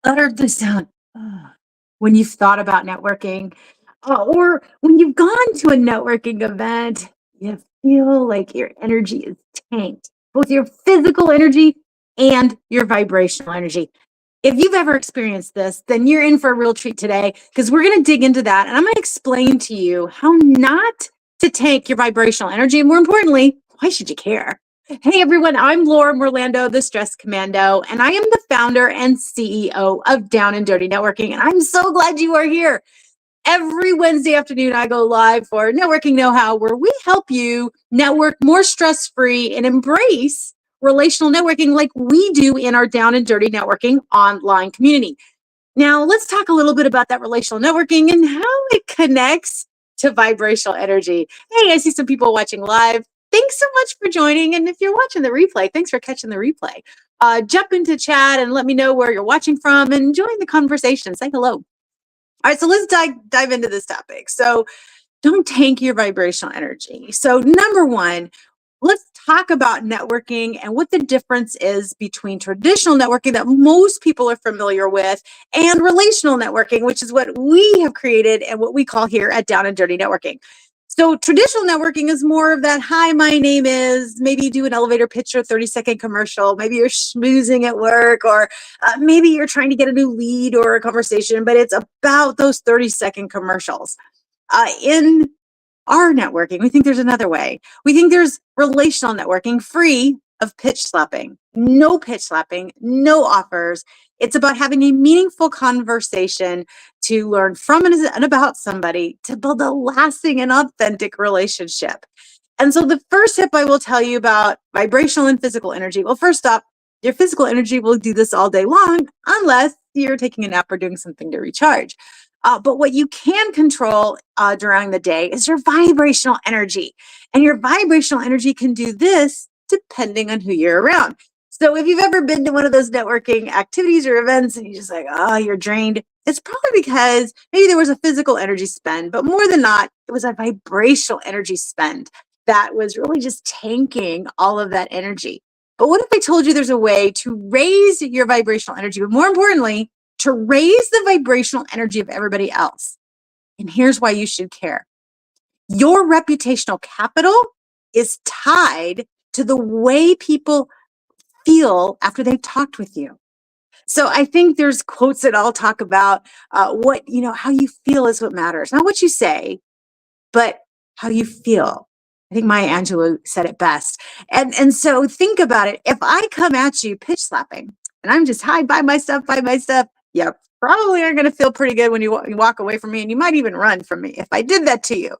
uttered the sound "Ugh," when you've thought about networking, or when you've gone to a networking event, you feel like your energy is tanked, both your physical energy and your vibrational energy. If you've ever experienced this, then you're in for a real treat today because we're going to dig into that and I'm going to explain to you how not to tank your vibrational energy. And more importantly, why should you care? Hey everyone, I'm Laura Orlando, the Stress Commando, and I am the founder and CEO of Down and Dirty Networking. And I'm so glad you are here. Every Wednesday afternoon, I go live for Networking Know How, where we help you network more stress free and embrace relational networking like we do in our Down and Dirty Networking online community. Now, let's talk a little bit about that relational networking and how it connects to vibrational energy. Hey, I see some people watching live. Thanks so much for joining. And if you're watching the replay, thanks for catching the replay. Jump into chat and let me know where you're watching from and join the conversation. Say hello. All right, so let's dive into this topic. So, don't tank your vibrational energy. So, number one, let's talk about networking and what the difference is between traditional networking that most people are familiar with and relational networking, which is what we have created and what we call here at Down and Dirty Networking. So traditional networking is more of that, hi, my name is, maybe you do an elevator pitch or a 30-second commercial. Maybe you're schmoozing at work, or maybe you're trying to get a new lead or a conversation, but it's about those 30-second commercials. In our networking, we think there's another way. We think there's relational networking free of pitch slapping. No pitch slapping, no offers. It's about having a meaningful conversation to learn from and about somebody to build a lasting and authentic relationship. And so the first tip I will tell you about vibrational and physical energy. Well, first up, your physical energy will do this all day long unless you're taking a nap or doing something to recharge. But what you can control during the day is your vibrational energy. And your vibrational energy can do this depending on who you're around. So if you've ever been to one of those networking activities or events and you're just like, oh, you're drained, it's probably because maybe there was a physical energy spend, but more than not, it was a vibrational energy spend that was really just tanking all of that energy. But what if I told you there's a way to raise your vibrational energy, but more importantly, to raise the vibrational energy of everybody else? And here's why you should care. Your reputational capital is tied to the way people feel after they've talked with you. So I think there's quotes that I'll talk about how you feel is what matters. Not what you say, but how you feel. I think Maya Angelou said it best. And so think about it. If I come at you pitch slapping and I'm just buy my stuff, you probably aren't going to feel pretty good when you walk away from me, and you might even run from me if I did that to you.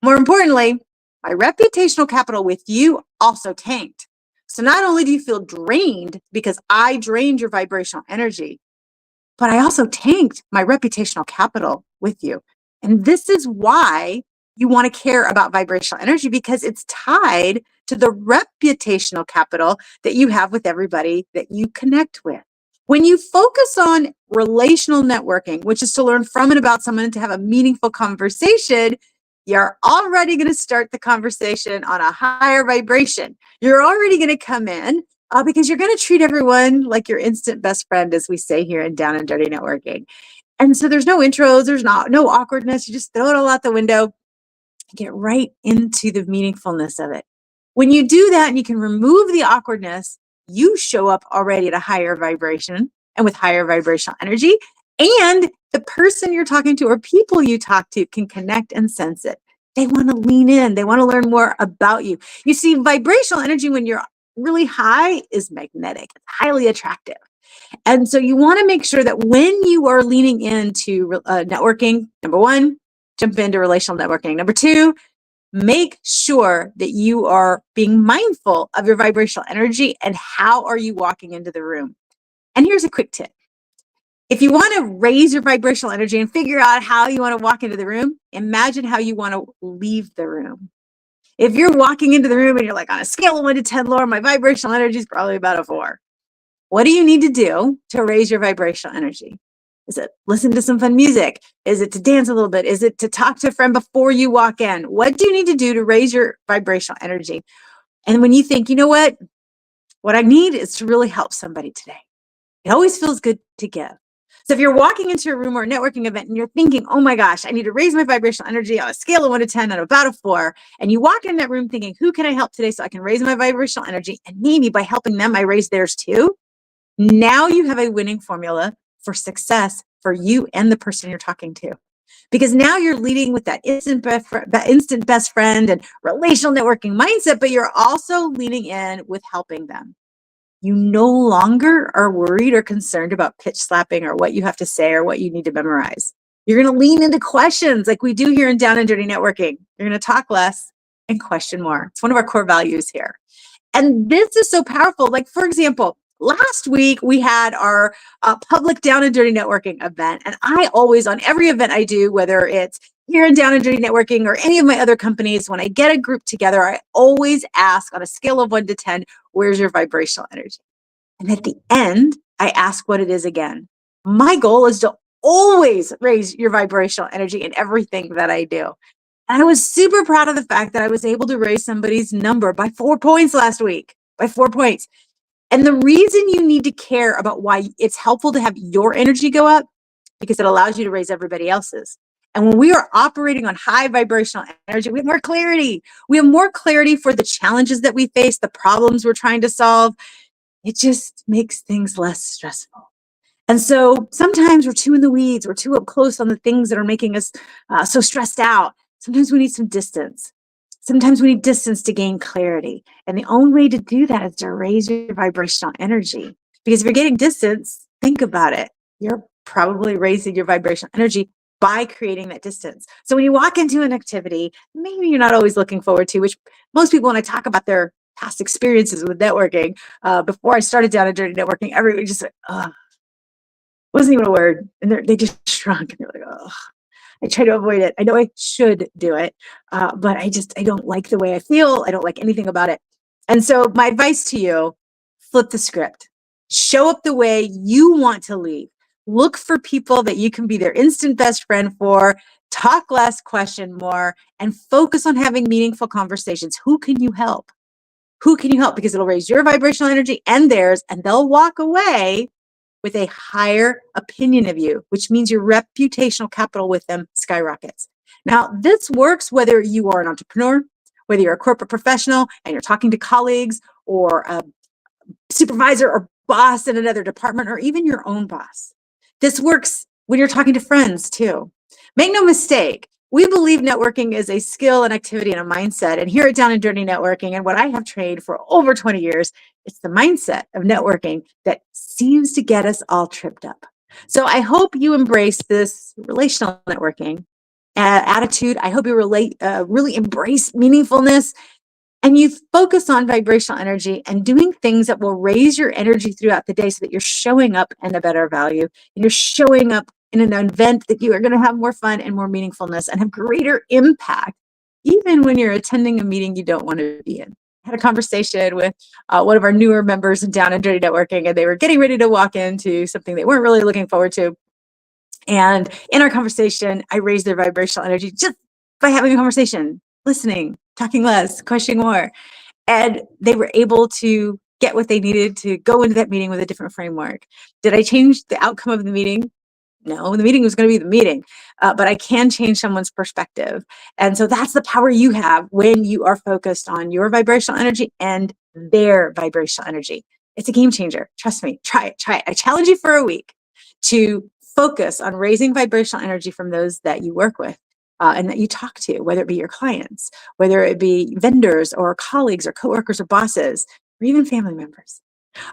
More importantly, my reputational capital with you also tanked. So not only do you feel drained because I drained your vibrational energy, but I also tanked my reputational capital with you. And this is why you want to care about vibrational energy, because it's tied to the reputational capital that you have with everybody that you connect with. When you focus on relational networking, which is to learn from and about someone and to have a meaningful conversation, you're already going to start the conversation on a higher vibration. You're already going to come in because you're going to treat everyone like your instant best friend, as we say here in Down and Dirty Networking. And so there's no intros, there's no awkwardness. You just throw it all out the window, get right into the meaningfulness of it. When you do that and you can remove the awkwardness, you show up already at a higher vibration and with higher vibrational energy. And the person you're talking to or people you talk to can connect and sense it. They want to lean in. They want to learn more about you. You see, vibrational energy when you're really high is magnetic. It's highly attractive. And so you want to make sure that when you are leaning into networking, number one, jump into relational networking. Number two, make sure that you are being mindful of your vibrational energy and how are you walking into the room. And here's a quick tip. If you want to raise your vibrational energy and figure out how you want to walk into the room, imagine how you want to leave the room. If you're walking into the room and you're like, on a scale of 1 to 10, Laura, my vibrational energy is probably about a 4. What do you need to do to raise your vibrational energy? Is it listen to some fun music? Is it to dance a little bit? Is it to talk to a friend before you walk in? What do you need to do to raise your vibrational energy? And when you think, you know what I need is to really help somebody today. It always feels good to give. So if you're walking into a room or a networking event and you're thinking, oh my gosh, I need to raise my vibrational energy on a scale of 1 to 10 and about a 4, and you walk in that room thinking, who can I help today so I can raise my vibrational energy? And maybe by helping them, I raise theirs too. Now you have a winning formula for success for you and the person you're talking to. Because now you're leading with that instant best friend and relational networking mindset, but you're also leaning in with helping them. You no longer are worried or concerned about pitch slapping or what you have to say or what you need to memorize. You're going to lean into questions like we do here in Down and Dirty Networking. You're going to talk less and question more. It's one of our core values here. And this is so powerful. Like, for example, last week we had our public Down and Dirty Networking event. And I always, on every event I do, whether it's here in Down and Dirty Networking or any of my other companies, when I get a group together, I always ask on a scale of 1 to 10, where's your vibrational energy? And at the end, I ask what it is again. My goal is to always raise your vibrational energy in everything that I do. And I was super proud of the fact that I was able to raise somebody's number by 4 points last week, by 4 points. And the reason you need to care about why it's helpful to have your energy go up, because it allows you to raise everybody else's. And when we are operating on high vibrational energy, we have more clarity. We have more clarity for the challenges that we face, the problems we're trying to solve. It just makes things less stressful. And so sometimes we're too in the weeds, we're too up close on the things that are making us so stressed out. Sometimes we need some distance. Sometimes we need distance to gain clarity. And the only way to do that is to raise your vibrational energy. Because if you're getting distance, think about it. You're probably raising your vibrational energy by creating that distance. So when you walk into an activity, maybe you're not always looking forward to, which most people, when I talk about their past experiences with networking, before I started Down and Dirty Networking, everybody just like, wasn't even a word. And they just shrunk. And they're like, oh, I try to avoid it. I know I should do it, but I don't like the way I feel. I don't like anything about it. And so my advice to you, flip the script. Show up the way you want to lead. Look for people that you can be their instant best friend for. Talk less, question more, and focus on having meaningful conversations. Who can you help? Who can you help? Because it'll raise your vibrational energy and theirs, and they'll walk away with a higher opinion of you, which means your reputational capital with them skyrockets. Now, this works whether you are an entrepreneur, whether you're a corporate professional and you're talking to colleagues or a supervisor or boss in another department, or even your own boss. This works when you're talking to friends too. Make no mistake, we believe networking is a skill, an activity, and a mindset. And here at Down and Dirty Networking, and what I have trained for over 20 years, it's the mindset of networking that seems to get us all tripped up. So I hope you embrace this relational networking attitude. I hope you really embrace meaningfulness, and you focus on vibrational energy and doing things that will raise your energy throughout the day so that you're showing up in a better value and you're showing up in an event that you are going to have more fun and more meaningfulness and have greater impact, even when you're attending a meeting you don't want to be in. I had a conversation with one of our newer members in Down and Dirty Networking, and they were getting ready to walk into something they weren't really looking forward to. And in our conversation, I raised their vibrational energy just by having a conversation, listening, talking less, questioning more. And they were able to get what they needed to go into that meeting with a different framework. Did I change the outcome of the meeting? No, the meeting was going to be the meeting, but I can change someone's perspective. And so that's the power you have when you are focused on your vibrational energy and their vibrational energy. It's a game changer. Trust me, try it, try it. I challenge you for a week to focus on raising vibrational energy from those that you work with and that you talk to, whether it be your clients, whether it be vendors or colleagues or coworkers or bosses, or even family members.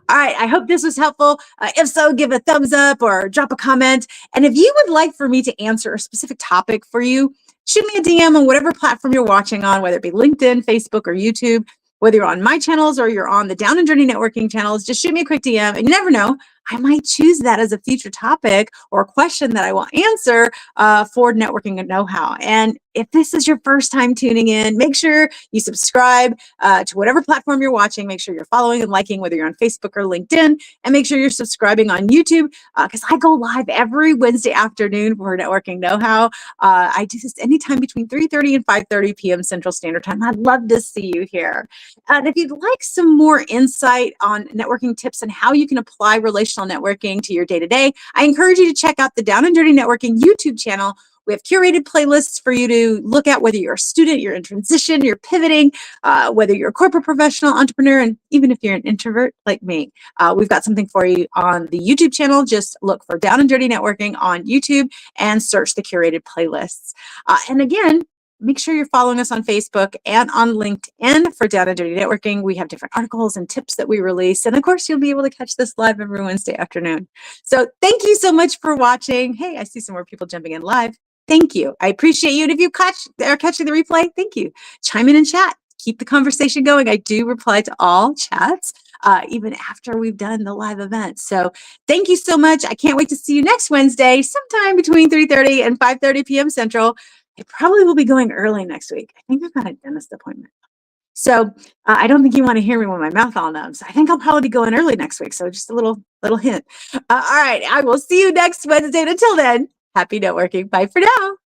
All right, I hope this was helpful. If so, give a thumbs up or drop a comment. And if you would like for me to answer a specific topic for you, shoot me a DM on whatever platform you're watching on, whether it be LinkedIn, Facebook, or YouTube. Whether you're on my channels or you're on the Down and Dirty Networking channels, just shoot me a quick DM. And you never know, I might choose that as a future topic or a question that I will answer for networking and know-how. And if this is your first time tuning in, make sure you subscribe to whatever platform you're watching. Make sure you're following and liking, whether you're on Facebook or LinkedIn, and make sure you're subscribing on YouTube because I go live every Wednesday afternoon for Networking Know-How. I do this anytime between 3:30 and 5:30 p.m. Central Standard Time. I'd love to see you here. And if you'd like some more insight on networking tips and how you can apply relational networking to your day-to-day, I encourage you to check out the Down and Dirty Networking YouTube channel. We have curated playlists for you to look at, whether you're a student, you're in transition, you're pivoting, whether you're a corporate professional, entrepreneur, and even if you're an introvert like me. We've got something for you on the YouTube channel. Just look for Down and Dirty Networking on YouTube and search the curated playlists. And again, make sure you're following us on Facebook and on LinkedIn for Down and Dirty Networking. We have different articles and tips that we release. And of course, you'll be able to catch this live every Wednesday afternoon. So thank you so much for watching. Hey, I see some more people jumping in live. Thank you. I appreciate you. And if you are catching the replay, thank you. Chime in and chat. Keep the conversation going. I do reply to all chats, even after we've done the live event. So thank you so much. I can't wait to see you next Wednesday, sometime between 3:30 and 5:30 p.m. Central. I probably will be going early next week. I think I've got a dentist appointment. So I don't think you want to hear me with my mouth all numb. So I think I'll probably be going early next week. So just a little hint. All right. I will see you next Wednesday. And until then, happy networking. Bye for now.